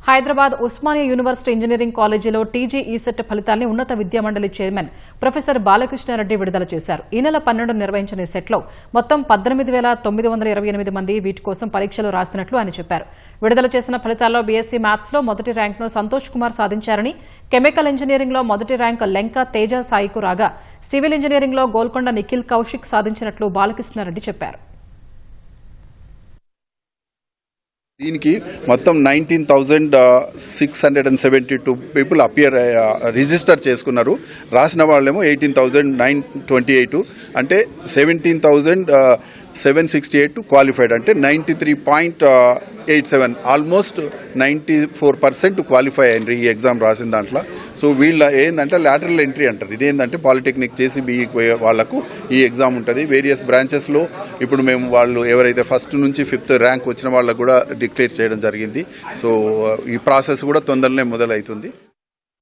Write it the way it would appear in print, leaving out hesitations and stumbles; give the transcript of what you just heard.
Hyderabad Osmania university engineering కాలేజీలో TG ECET ఫలితాల్ని ఉన్నత విద్యామండలి చైర్మన్ ప్రొఫెసర్ బాలకృష్ణారెడ్డి విడుదల చేశారు. ఈ నెల 12 నిర్వహించిన ఈ సెట్లో మొత్తం 18,928 మంది వీటి కోసం పరీక్షలు రాసినట్లు ఆయన చెప్పారు. విడుదల చేసిన ఫలితాల్లో బీఎస్సీ మ్యాథ్స్లో మొదటి ర్యాంకును సంతోష్ కుమార్ సాధించారని, కెమికల్ ఇంజనీరింగ్లో మొదటి ర్యాంకు లెంక తేజ సాయికు రాగా, సివిల్ ఇంజనీరింగ్లో గోల్కొండ నిఖిల్ కౌశిక్ సాధించినట్లు బాలకృష్ణారెడ్డి చెప్పారు. దీనికి మొత్తం 19,672 పీపుల్ రిజిస్టర్ చేసుకున్నారు. రాసిన వాళ్ళేమో 18,928, అంటే 17,768 క్వాలిఫైడ్, అంటే 93.87, ఆల్మోస్ట్ 94% క్వాలిఫై అయ్యారు ఈ ఎగ్జామ్ రాసిన దాంట్లో. సో వీళ్ళ ఏంటంటే లాటరల్ ఎంట్రీ అంటారు. ఇదేంటంటే పాలిటెక్నిక్ చేసి బీఈ వాళ్లకు ఈ ఎగ్జామ్ ఉంటుంది. వేరియస్ బ్రాంచెస్లో ఇప్పుడు మేము వాళ్ళు ఎవరైతే ఫస్ట్ నుంచి 5th ర్యాంక్ వచ్చిన వాళ్ళకు కూడా డిక్లేర్ చేయడం జరిగింది. సో ఈ ప్రాసెస్ కూడా తొందరనే మొదలవుతుంది.